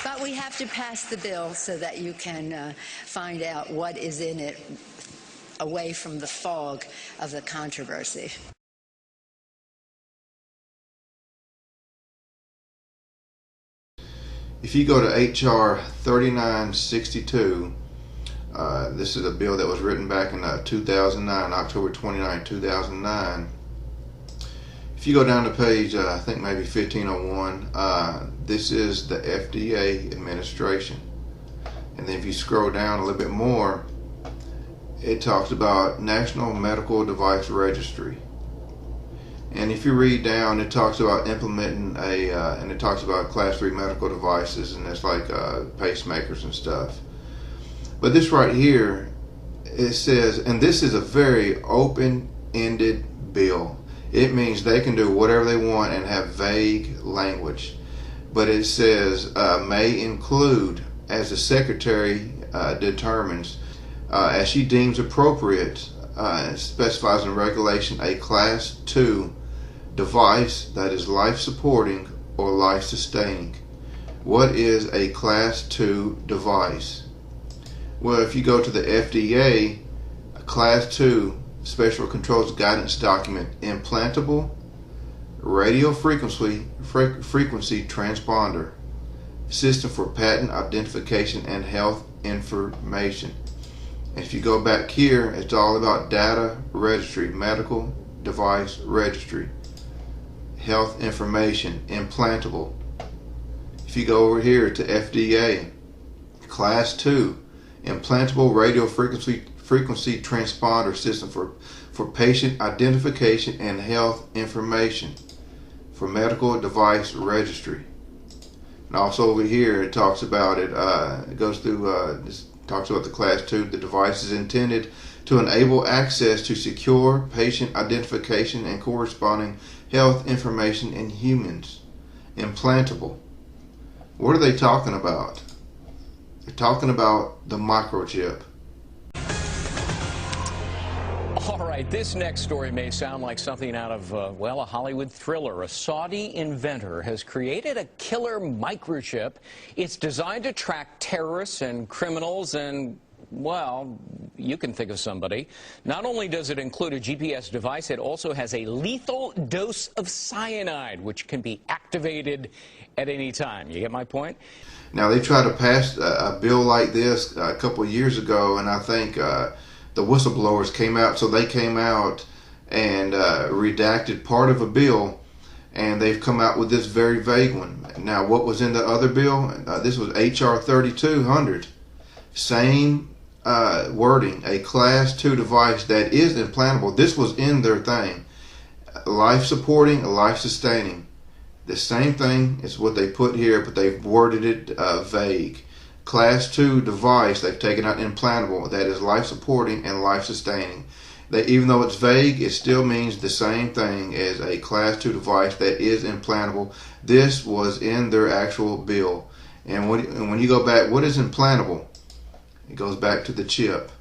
But we have to pass the bill so that you can find out what is in it away from the fog of the controversy. If you go to H.R. 3962, this is a bill that was written back in 2009, October 29, 2009. If you go down to page, I think maybe 1501, this is the FDA administration. And then if you scroll down a little bit more, it talks about National Medical Device Registry. And if you read down, it talks about implementing and it talks about class 3 medical devices, and it's like pacemakers and stuff. But this right here, it says, and this is a very open-ended bill. It means they can do whatever they want and have vague language. But it says may include, as the Secretary determines, as she deems appropriate, specifies in regulation a class 2 device that is life-supporting or life-sustaining. What is a class 2 device? Well, if you go to the FDA, a class 2 Special Controls Guidance Document, implantable radio frequency transponder system for patent identification and health information. And if you go back here, it's all about data registry, medical device registry, health information, implantable. If you go over here to FDA, class 2, implantable radio frequency transponder system for patient identification and health information for medical device registry. And also over here it talks about it, it goes through talks about the class 2. The device is intended to enable access to secure patient identification and corresponding health information in humans. Implantable. What are they talking about? They're talking about the microchip. All right, this next story may sound like something out of, well, a Hollywood thriller. A Saudi inventor has created a killer microchip. It's designed to track terrorists and criminals and, well, you can think of somebody. Not only does it include a GPS device, it also has a lethal dose of cyanide, which can be activated at any time. You get my point? Now, they tried to pass a bill like this a couple of years ago, and I think the whistleblowers came out, so they came out and redacted part of a bill, and they've come out with this very vague one. Now, what was in the other bill? This was H.R. 3200. Same wording, a class 2 device that is implantable. This was in their thing. Life-supporting, life-sustaining. The same thing is what they put here, but they've worded it vague. Class 2 device, they've taken out implantable, that is life-supporting and life-sustaining. Even though it's vague, it still means the same thing as a class 2 device that is implantable. This was in their actual bill. And when you go back, what is implantable? It goes back to the chip.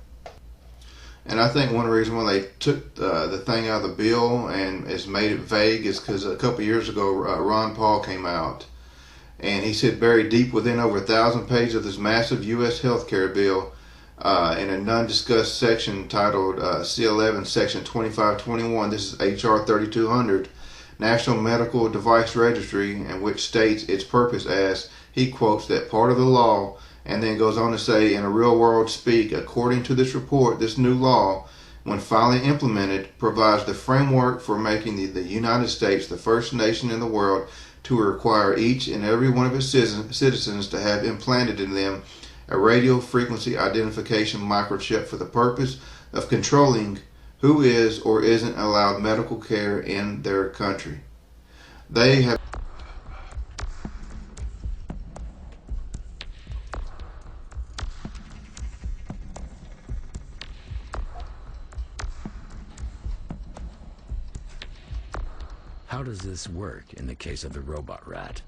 And I think one reason why they took the thing out of the bill and has made it vague is because a couple years ago, Ron Paul came out. And he said buried deep within over 1,000 pages of this massive U.S. healthcare bill in a non-discussed section titled C11, Section 2521, this is H.R. 3200, National Medical Device Registry, and which states its purpose as, he quotes that part of the law, and then goes on to say, in a real world speak, according to this report, this new law, when finally implemented, provides the framework for making the United States the first nation in the world to require each and every one of its citizens to have implanted in them a radio frequency identification microchip for the purpose of controlling who is or isn't allowed medical care in their country. They have How does this work in the case of the robot rat?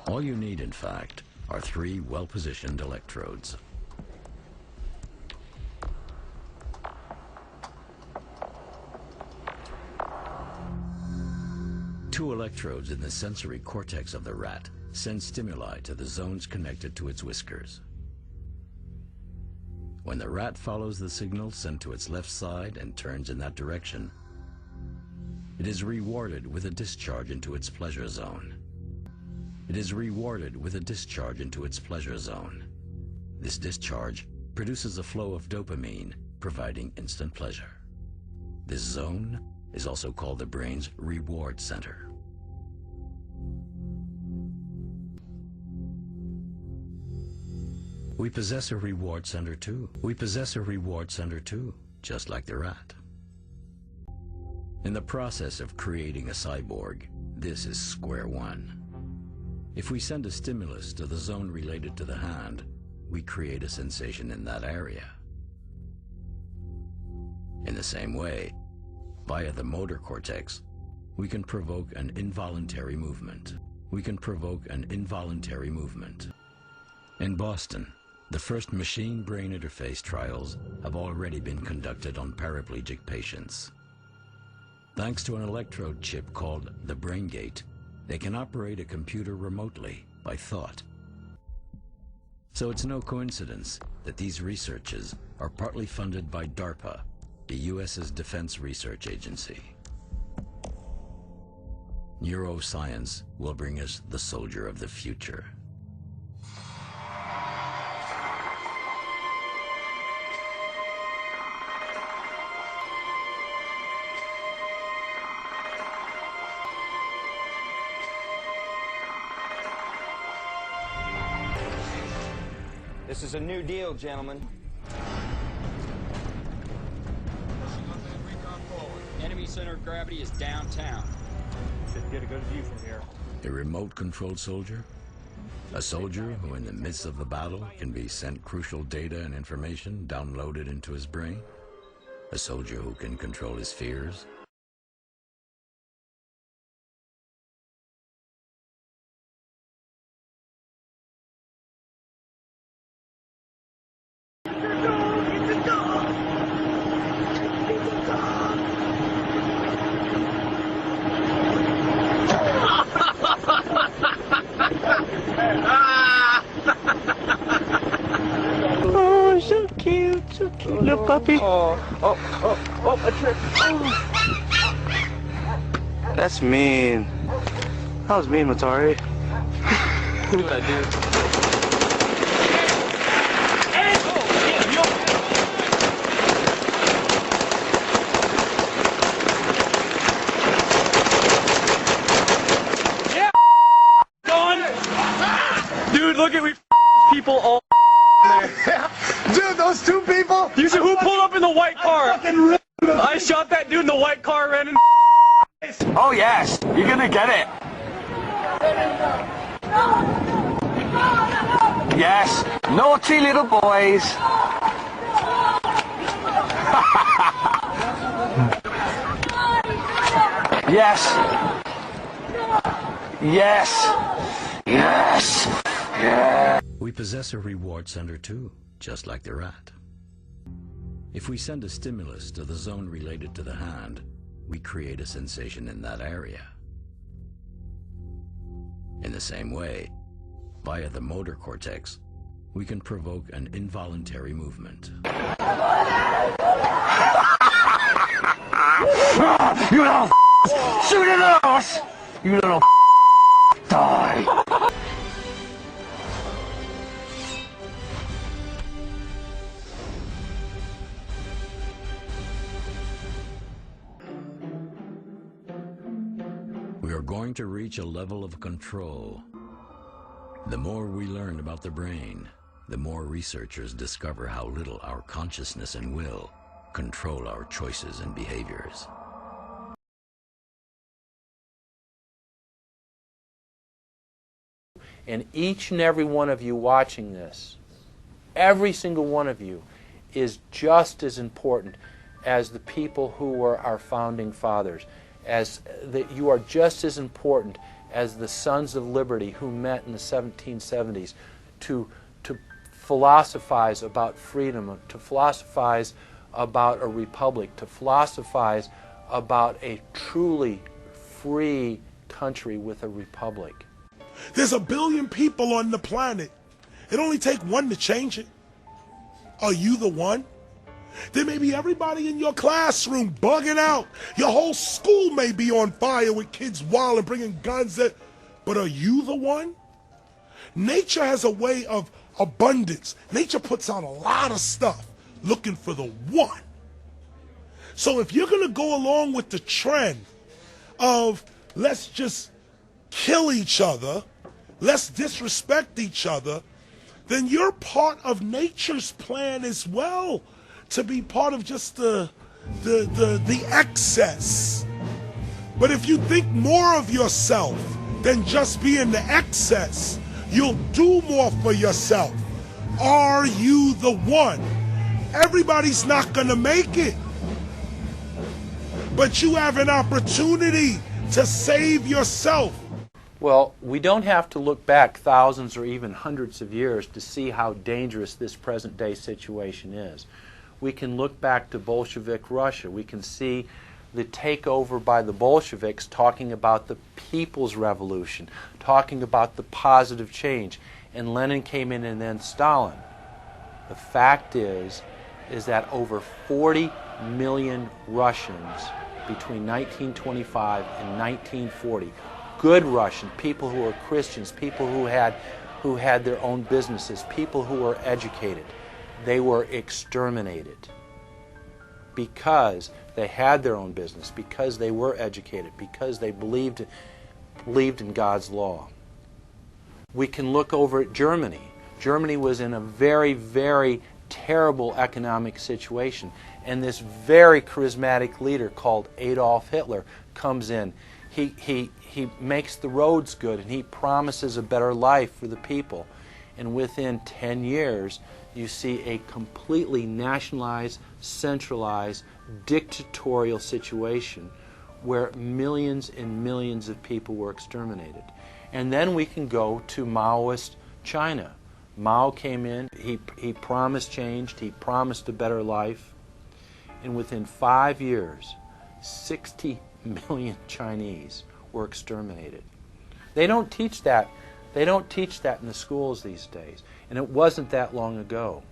All you need, in fact, are 3 well-positioned electrodes. 2 electrodes in the sensory cortex of the rat send stimuli to the zones connected to its whiskers. When the rat follows the signal sent to its left side and turns in that direction, it is rewarded with a discharge into its pleasure zone. It is rewarded with a discharge into its pleasure zone. This discharge produces a flow of dopamine, providing instant pleasure. This zone is also called the brain's reward center. We possess a reward center too. We possess a reward center too, just like the rat. In the process of creating a cyborg, this is square one. If we send a stimulus to the zone related to the hand, we create a sensation in that area. In the same way, via the motor cortex, we can provoke an involuntary movement. We can provoke an involuntary movement. In Boston, the first machine-brain interface trials have already been conducted on paraplegic patients. Thanks to an electrode chip called the brain gate, they can operate a computer remotely by thought. So it's no coincidence that these researches are partly funded by DARPA, the U.S.'s Defense Research Agency. Neuroscience will bring us the soldier of the future. This is a new deal, gentlemen. Enemy center of gravity is downtown. Should get a good view from here. A remote-controlled soldier? A soldier who in the midst of the battle can be sent crucial data and information downloaded into his brain? A soldier who can control his fears? Oh, so cute, little puppy. Oh, I tripped. That's mean. That was mean, Matari. Do what I do. Dude, look at we people all there. Dude, those 2 people? You see who pulled up in the white car? I shot that dude in the white car, ran in. Oh yes, you're gonna get it. Yes, naughty little boys. Yes. Yes. Yes. Yeah. We possess a reward center too, just like the rat. If we send a stimulus to the zone related to the hand, we create a sensation in that area. In the same way, via the motor cortex, we can provoke an involuntary movement. You little shoot at us! You little die! We are going to reach a level of control. The more we learn about the brain, the more researchers discover how little our consciousness and will control our choices and behaviors. And each and every one of you watching this, every single one of you, is just as important as the people who were our founding fathers. You are just as important as the Sons of Liberty who met in the 1770s to philosophize about freedom, to philosophize about a republic, to philosophize about a truly free country with a republic. There's 1 billion people on the planet. It only takes one to change it. Are you the one? There may be everybody in your classroom bugging out. Your whole school may be on fire with kids wild and bringing guns in. But are you the one? Nature has a way of abundance. Nature puts out a lot of stuff looking for the one. So if you're going to go along with the trend of let's just kill each other, let's disrespect each other, then you're part of nature's plan as well, to be part of just the excess. But if you think more of yourself than just being the excess, you'll do more for yourself. Are you the one? Everybody's not gonna make it. But you have an opportunity to save yourself. Well, we don't have to look back thousands or even hundreds of years to see how dangerous this present-day situation is. We can look back to Bolshevik Russia. We can see the takeover by the Bolsheviks talking about the people's revolution, talking about the positive change. And Lenin came in and then Stalin. The fact is that over 40 million Russians between 1925 and 1940, good Russian, people who were Christians, people who had their own businesses, people who were educated, they were exterminated because they had their own business, because they were educated, because they believed in God's law. We can look over at Germany. Germany was in a very, very terrible economic situation, and this very charismatic leader called Adolf Hitler comes in. He makes the roads good, and he promises a better life for the people. And within 10 years, you see a completely nationalized, centralized, dictatorial situation where millions and millions of people were exterminated. And then we can go to Maoist China. Mao came in, he promised change, he promised a better life, and within 5 years, 60 million Chinese were exterminated. They don't teach that. They don't teach that in the schools these days. And it wasn't that long ago.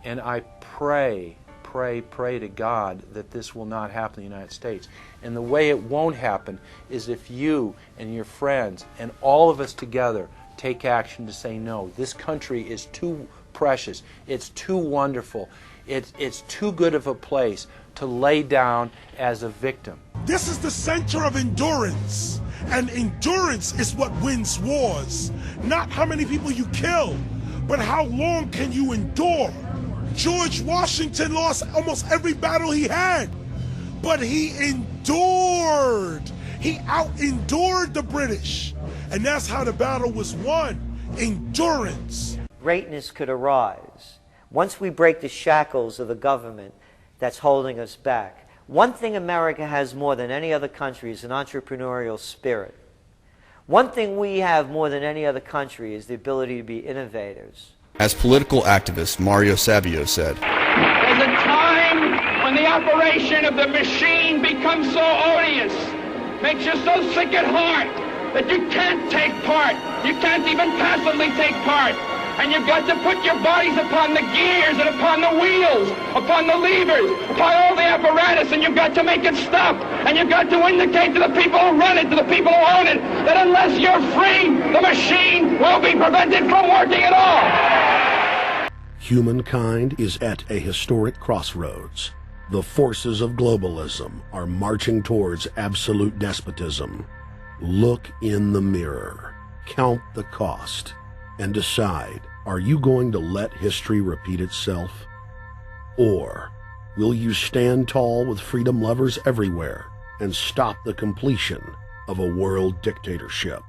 And I pray to God that this will not happen in the United States. And the way it won't happen is if you and your friends and all of us together take action to say no. This country is too precious. It's too wonderful. It's too good of a place to lay down as a victim. This is the center of endurance. And endurance is what wins wars. Not how many people you kill, but how long can you endure. George Washington lost almost every battle he had, but he endured. He out-endured the British. And that's how the battle was won. Endurance. Greatness could arise once we break the shackles of the government that's holding us back. One thing America has more than any other country is an entrepreneurial spirit. One thing we have more than any other country is the ability to be innovators. As political activist Mario Savio said, "There's a time when the operation of the machine becomes so odious, makes you so sick at heart, that you can't take part. You can't even passively take part. And you've got to put your bodies upon the gears and upon the wheels, upon the levers, upon all the apparatus, and you've got to make it stop. And you've got to indicate to the people who run it, to the people who own it, that unless you're free, the machine will be prevented from working at all." Humankind is at a historic crossroads. The forces of globalism are marching towards absolute despotism. Look in the mirror, count the cost, and decide, are you going to let history repeat itself? Or will you stand tall with freedom lovers everywhere and stop the completion of a world dictatorship?